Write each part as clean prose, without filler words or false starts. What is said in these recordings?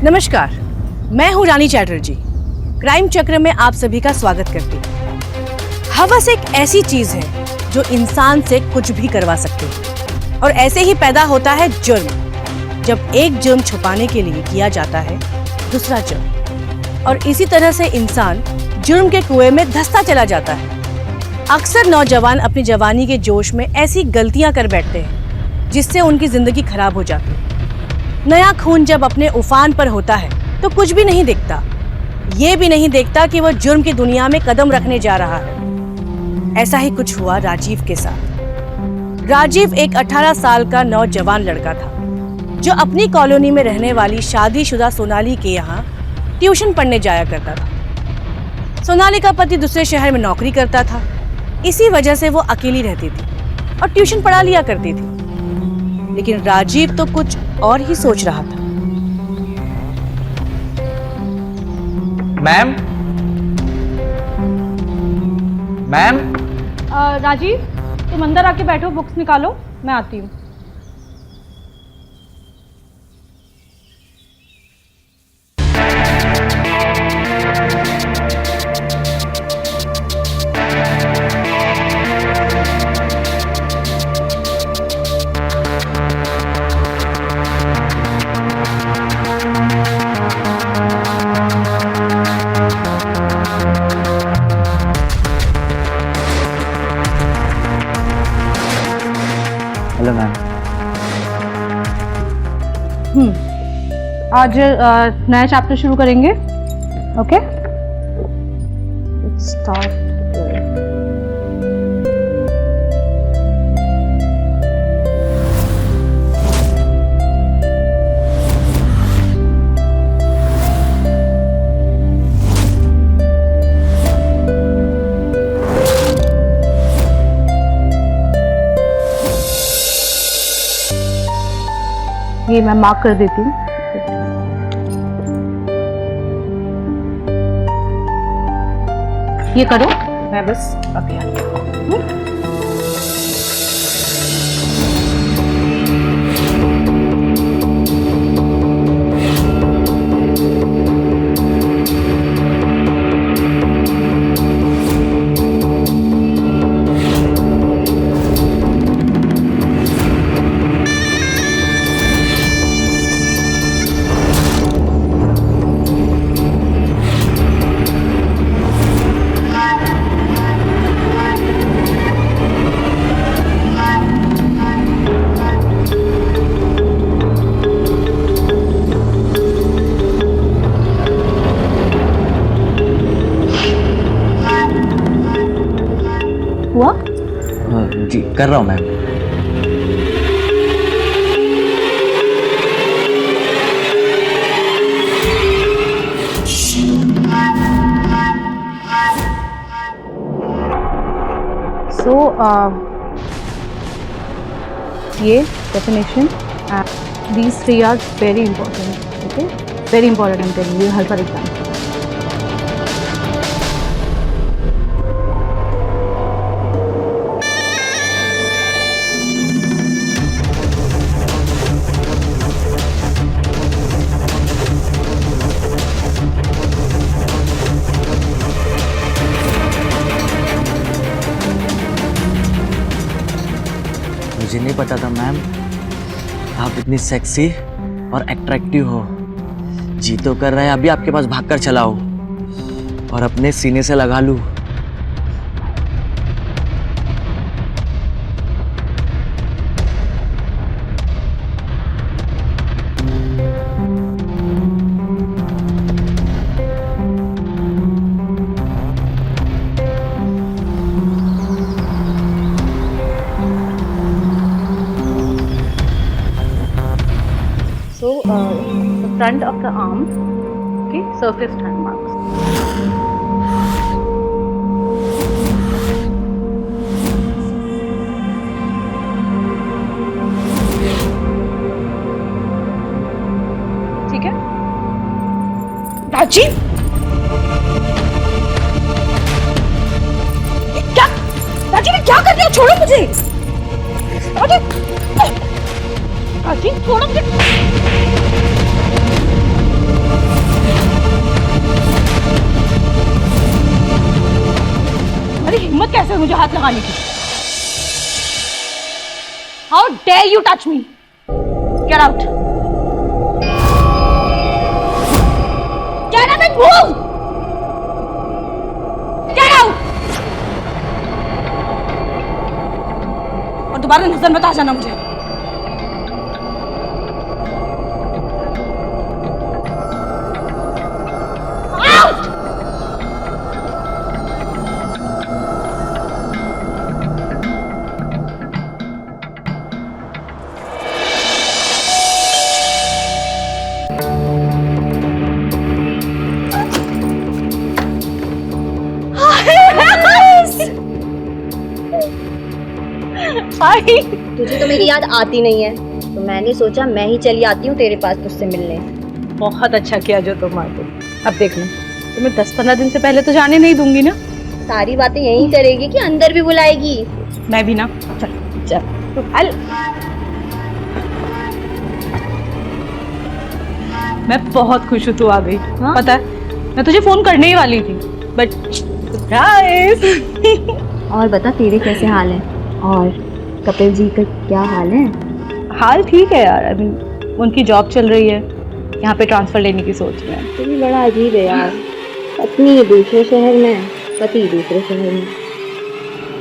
नमस्कार, मैं हूँ रानी चैटर्जी। क्राइम चक्र में आप सभी का स्वागत करती हूँ। हवस एक ऐसी चीज है जो इंसान से कुछ भी करवा सकती है और ऐसे ही पैदा होता है जुर्म। जब एक जुर्म छुपाने के लिए किया जाता है दूसरा जुर्म, और इसी तरह से इंसान जुर्म के कुएं में धंसता चला जाता है। अक्सर नौजवान अपनी जवानी के जोश में ऐसी गलतियां कर बैठते हैं जिससे उनकी जिंदगी खराब हो जाती है। नया खून जब अपने उफान पर होता है तो कुछ भी नहीं दिखता, ये भी नहीं देखता कि वह जुर्म की दुनिया में कदम रखने जा रहा है। ऐसा ही कुछ हुआ राजीव के साथ। राजीव एक 18 साल का नौजवान लड़का था जो अपनी कॉलोनी में रहने वाली शादीशुदा सोनाली के यहाँ ट्यूशन पढ़ने जाया करता था। सोनाली का पति दूसरे शहर में नौकरी करता था, इसी वजह से वो अकेली रहती थी और ट्यूशन पढ़ा लिया करती थी। लेकिन राजीव तो कुछ और ही सोच रहा था। Ma'am, ma'am. राजीव, तुम अंदर आके बैठो, बुक्स निकालो, मैं आती हूँ। Hello ma'am. आज नया चैप्टर शुरू करेंगे। Okay, start. ये मैं मार्क कर देती हूँ। ये करो, मैं बस अभी आती हूँ। हुआ? जी कर रहा हूँ मैम। So, ये definition and these three are very important. Okay, very important. I'm telling you, her bar exam. मुझे नहीं पता था मैम आप इतनी सेक्सी और अट्रैक्टिव हो। जी तो कर रहा है अभी आपके पास भागकर चला हो और अपने सीने से लगा लूं। So, the front of the arms, okay, surface hand marks. ठीक है? राजीव, क्या? राजीव, क्या कर रहे हो? छोड़ो मुझे। राजीव, छोड़ो मुझे। तुम्हारी हिम्मत कैसे है मुझे हाथ लगाने की? How dare you touch me? Get out! Get out! Move! Get out! और दोबारा नजर मत आ जाना मुझे। तुझे तो मेरी याद आती नहीं है, तो मैंने सोचा मैं ही चली आती हूँ तेरे पास तुझसे मिलने। बहुत अच्छा किया जो तुम आ गई। अब देख लो, तुम्हें 10-15 दिन से पहले तो जाने नहीं दूंगी ना। सारी बातें यहीं करेगी कि अंदर भी बुलाएगी? मैं भी ना। चल चल तू हल। मैं बहुत खुश हूँ तू आ गई। हाँ? पता है मैं तुझे फोन करने ही वाली थी, बट सरप्राइज। और बता तेरे कैसे हाल है, और कपिल जी का क्या हाल है? हाल ठीक है यार। अभी उनकी जॉब चल रही है, यहाँ पे ट्रांसफर लेने की सोच रहे हैं। तुम बड़ा अजीब है यार, पत्नी दूसरे शहर में, पति दूसरे शहर में,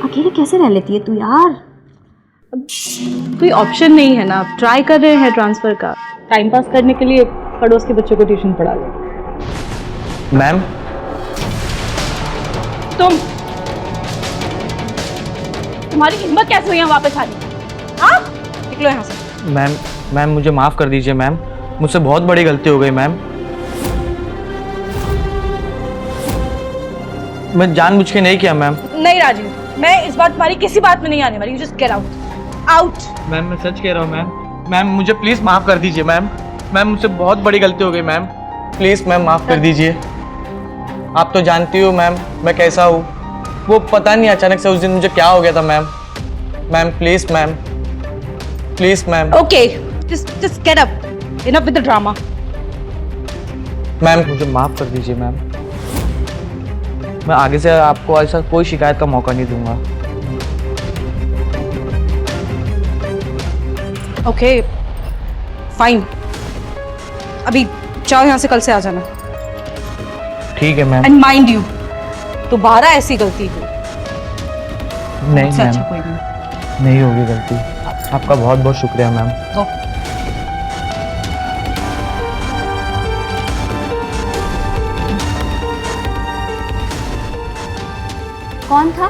अकेले कैसे रह लेती है तू यार? कोई ऑप्शन नहीं है ना। अब ट्राई कर रहे हैं ट्रांसफर का, टाइम पास करने के लिए पड़ोस के बच्चों को ट्यूशन पढ़ा लो। मैम तुम्हारी हिम्मत कैसे हुई यहाँ वापस आने की? हाँ निकलो यहाँ से। मैम मुझे माफ़ कर दीजिए मैम, मुझसे बहुत बड़ी गलती हो गई मैम। मैं जानबूझ के नहीं किया मैम। नहीं राजीव, मैं इस बार तुम्हारी किसी बात में नहीं आने वाली। You just get out. Out. Ma'am मैं सच कह रहा हूँ मैम। मैम मुझे प्लीज़ माफ़ कर दीजिए मैम। मैम मुझसे बहुत बड़ी गलती हो गई मैम, प्लीज़ मैम माफ़ कर दीजिए। आप तो जानती हो मैम मैं कैसा हूँ। वो पता नहीं अचानक से उस दिन मुझे क्या हो गया था ma'am. Ma'am please ma'am, please ma'am. Okay just get up. Enough with the drama. Ma'am मुझे माफ़ कर दीजिए मैम। मैं आगे से आपको ऐसा कोई शिकायत का मौका नहीं दूंगा। ओके फाइन, अभी जाओ यहाँ से, कल से आ जाना। ठीक है मैम। एंड माइंड यू, दोबारा ऐसी गलती हो नहीं से अच्छा मैम, कोई नहीं। नहीं होगी गलती। आपका बहुत बहुत शुक्रिया मैम। तो कौन था,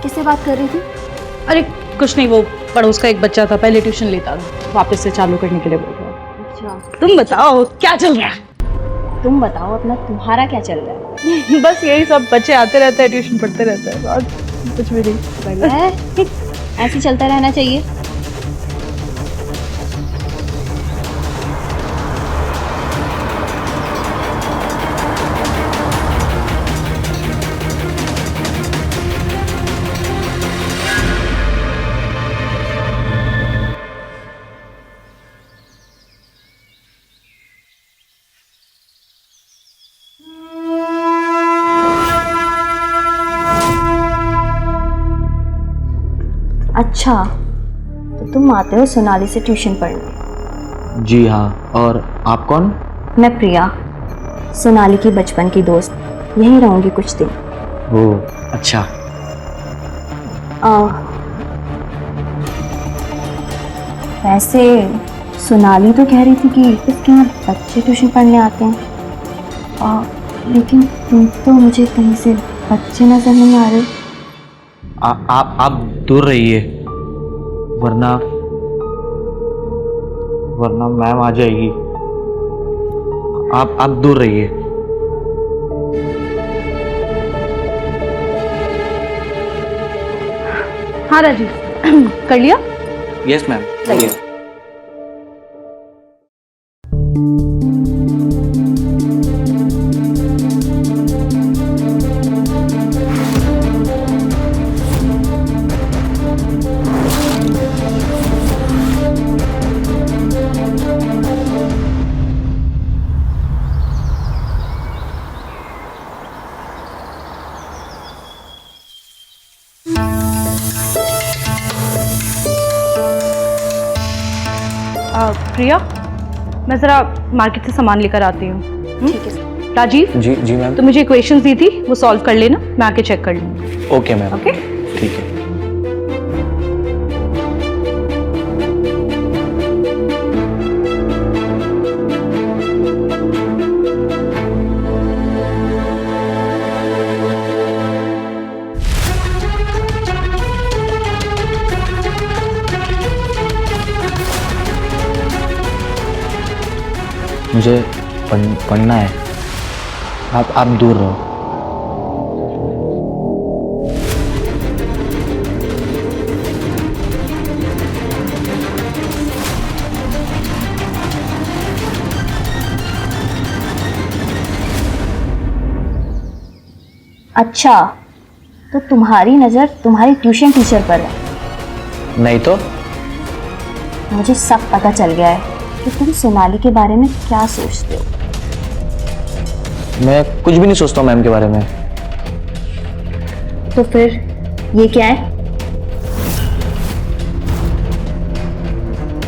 किससे बात कर रही थी? अरे कुछ नहीं, वो पड़ोस का एक बच्चा था, पहले ट्यूशन लेता था, वापस से चालू करने के लिए बोल रहा। अच्छा तुम बताओ क्या चल रहा है? तुम बताओ अपना, तुम्हारा क्या चल रहा है? बस यही सब, बच्चे आते रहते हैं, ट्यूशन पढ़ते रहते हैं, और कुछ भी नहीं। बढ़िया है, ऐसे चलता रहना चाहिए। अच्छा, तो तुम आते हो सोनाली से ट्यूशन पढ़ने? जी हाँ। और आप कौन? मैं प्रिया, सोनाली की बचपन की दोस्त। यहीं रहूंगी कुछ दिन। ओह अच्छा। वैसे सोनाली तो कह रही थी कि उसके यहाँ बच्चे ट्यूशन पढ़ने आते हैं, लेकिन तुम तो मुझे कहीं से बच्चे नजर नहीं आ रहे। आप दूर रहिए, वरना मैम आ जाएगी। आप दूर रहिए। हाँ राजीव, कर लिया? Yes ma'am. सही है। प्रिया, मैं ज़रा मार्केट से सामान लेकर आती हूँ। ठीक है सर। राजीव, जी जी मैम। तो मुझे इक्वेशंस दी थी, वो सॉल्व कर लेना, मैं आके चेक कर लूँगी। Okay ma'am. ओके? ठीक है। मुझे पढ़ना है। आप दूर रहो। अच्छा, तो तुम्हारी नज़र तुम्हारी ट्यूशन टीचर पर है। नहीं तो मुझे सब पता चल गया है कि तुम सोनाली के बारे में क्या सोचते हो। मैं कुछ भी नहीं सोचता हूँ मैम के बारे में। तो फिर ये क्या है?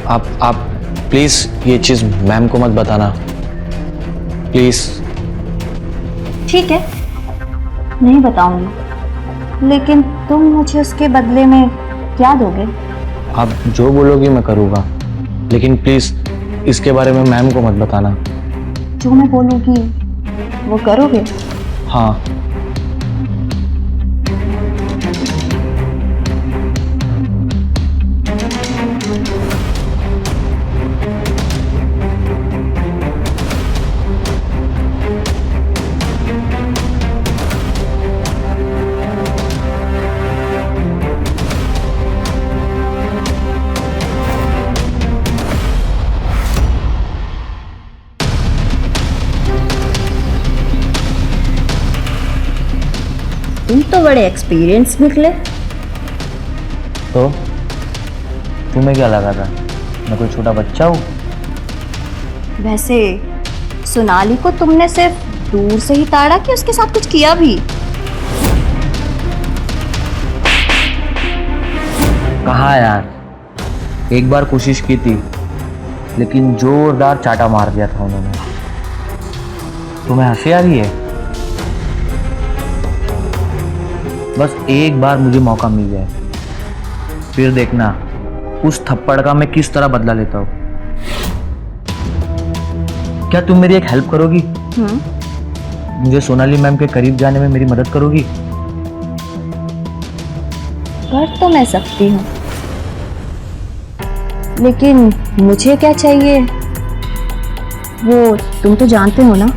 आप प्लीज ये चीज मैम को मत बताना, प्लीज। ठीक है, नहीं बताऊंगी, लेकिन तुम मुझे उसके बदले में क्या दोगे? आप जो बोलोगी मैं करूँगा, लेकिन प्लीज इसके बारे में मैम को मत बताना। जो मैं बोलूँगी वो करोगे? हाँ। तुम तो बड़े एक्सपीरियंस निकले। तो तुम्हें क्या लगा था मैं कोई छोटा बच्चा हूँ? वैसे सोनाली को तुमने सिर्फ दूर से ही ताड़ा कि उसके साथ कुछ किया भी? कहाँ यार, एक बार कोशिश की थी, लेकिन जोरदार चाटा मार दिया था उन्होंने। तुम्हें हंसी आ रही है? बस एक बार मुझे मौका मिल जाए, फिर देखना उस थप्पड़ का मैं किस तरह बदला लेता हूँ। क्या तुम मेरी एक हेल्प करोगी? मुझे सोनाली मैम के करीब जाने में मेरी मदद करोगी? कर तो मैं सकती हूँ, लेकिन मुझे क्या चाहिए वो तुम तो जानते हो ना।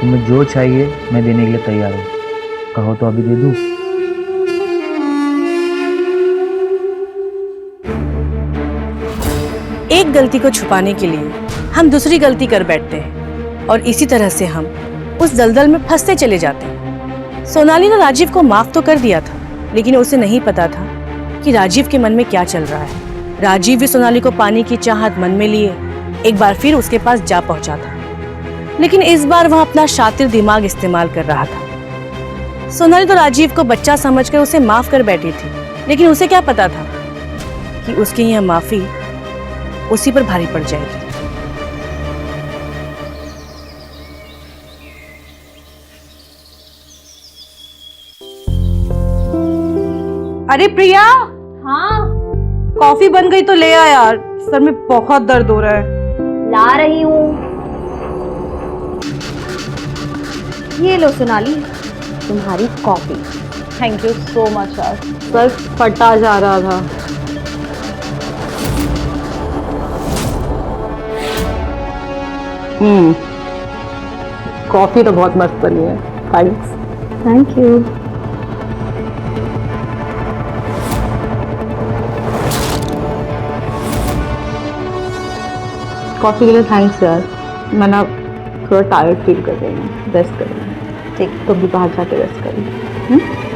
तुम्हें जो चाहिए मैं देने के लिए तैयार हूँ, कहो तो अभी दे दूँ। एक गलती को छुपाने के लिए हम दूसरी गलती कर बैठते हैं और इसी तरह से हम उस दलदल में फंसते चले जाते हैं। सोनाली ने राजीव को माफ तो कर दिया था, लेकिन उसे नहीं पता था कि राजीव के मन में क्या चल रहा है। राजीव भी सोनाली को पाने की चाहत मन में लिए एक बार फिर उसके पास जा पहुंचा था, लेकिन इस बार वह अपना शातिर दिमाग इस्तेमाल कर रहा था। सोनाली तो राजीव को बच्चा समझकर उसे माफ कर बैठी थी, लेकिन उसे क्या पता था कि उसकी यह माफी उसी पर भारी पड़ जाएगी। अरे प्रिया, हाँ, कॉफी बन गई तो ले आ यार, सर में बहुत दर्द हो रहा है। ला रही हूँ। ये लो सोनाली, तुम्हारी coffee. Thank you so much यार, सर फटा जा रहा था। कॉफी तो बहुत मस्त बनी है, थैंक्स। Thank you. कॉफी के लिए थैंक्स यार, मैं ना थोड़ा टायर्ड फील कर रही हूँ, रेस्ट कर रही हूँ। ठीक, तुम भी बाहर जाके रेस्ट करें।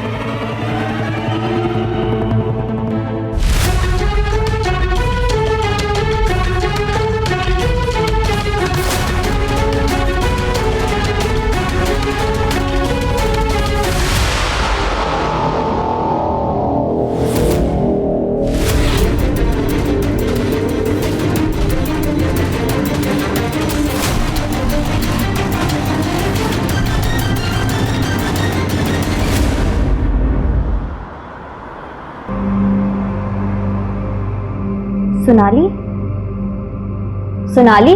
सोनाली, सोनाली,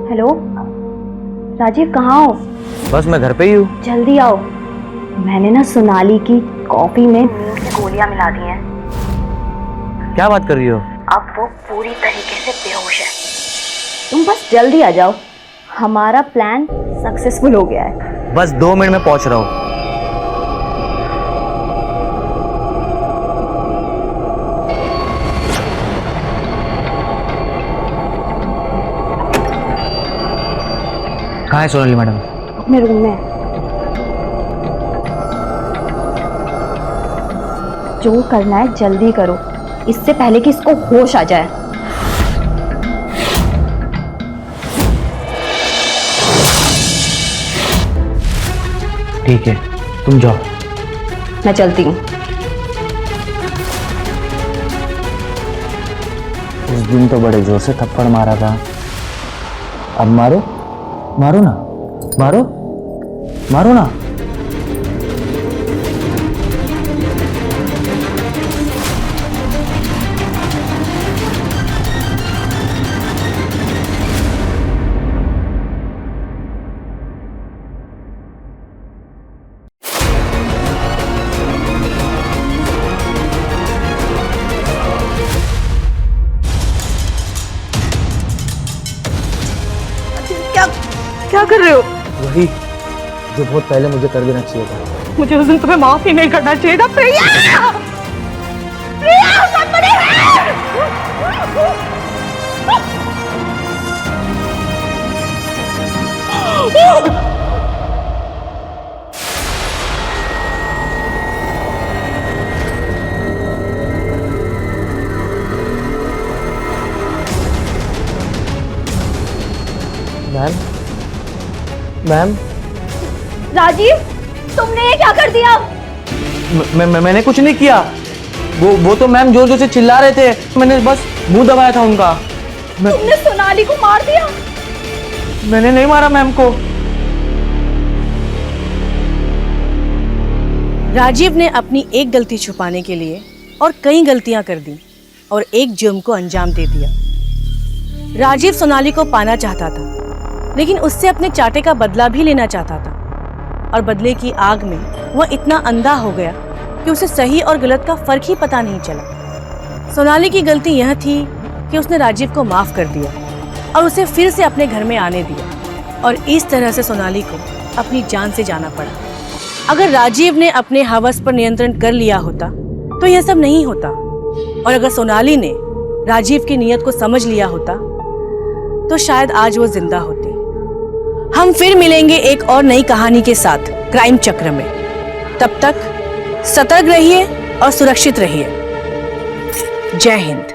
हेलो राजीव, कहाँ हो? बस मैं घर पे ही हूँ। जल्दी आओ, मैंने ना सोनाली की कॉफी में नींद की गोलियां मिला दी हैं। क्या बात कर रही हो? अब वो पूरी तरीके से बेहोश है। तुम बस जल्दी आ जाओ, हमारा प्लान सक्सेसफुल हो गया है। बस 2 मिनट में पहुंच रहा हूँ। कहाँ है सोनाली मैडम? अपने रूम में। जो करना है जल्दी करो, इससे पहले कि इसको होश आ जाए। ठीक है, तुम जाओ। मैं चलती हूँ। उस दिन तो बड़े जोर से थप्पड़ मारा था, अब मारो, मारो ना, मारो, मारो ना। क्या कर रहे हो? वही जो बहुत पहले मुझे कर देना चाहिए था। मुझे उस दिन तुम्हें माफ ही नहीं करना चाहिए था। Priya! Priya, somebody help! Ma'am, ma'am, Rajiv, तुमने ये क्या कर दिया? मैंने कुछ नहीं किया। वो तो मैम जोर जोर से चिल्ला रहे थे, मैंने बस मुंह दबाया था उनका। तुमने सोनाली को मार दिया? मैंने नहीं मारा मैम को। राजीव ने अपनी एक गलती छुपाने के लिए और कई गलतियां कर दी और एक जुर्म को अंजाम दे दिया। राजीव सोनाली को पाना चाहता था, लेकिन उससे अपने चाटे का बदला भी लेना चाहता था, और बदले की आग में वह इतना अंधा हो गया कि उसे सही और गलत का फर्क ही पता नहीं चला। सोनाली की गलती यह थी कि उसने राजीव को माफ कर दिया और उसे फिर से अपने घर में आने दिया, और इस तरह से सोनाली को अपनी जान से जाना पड़ा। अगर राजीव ने अपने हवस पर नियंत्रण कर लिया होता तो यह सब नहीं होता, और अगर सोनाली ने राजीव की नीयत को समझ लिया होता तो शायद आज वो जिंदा होती। हम फिर मिलेंगे एक और नई कहानी के साथ क्राइम चक्र में। तब तक सतर्क रहिए और सुरक्षित रहिए। जय हिंद।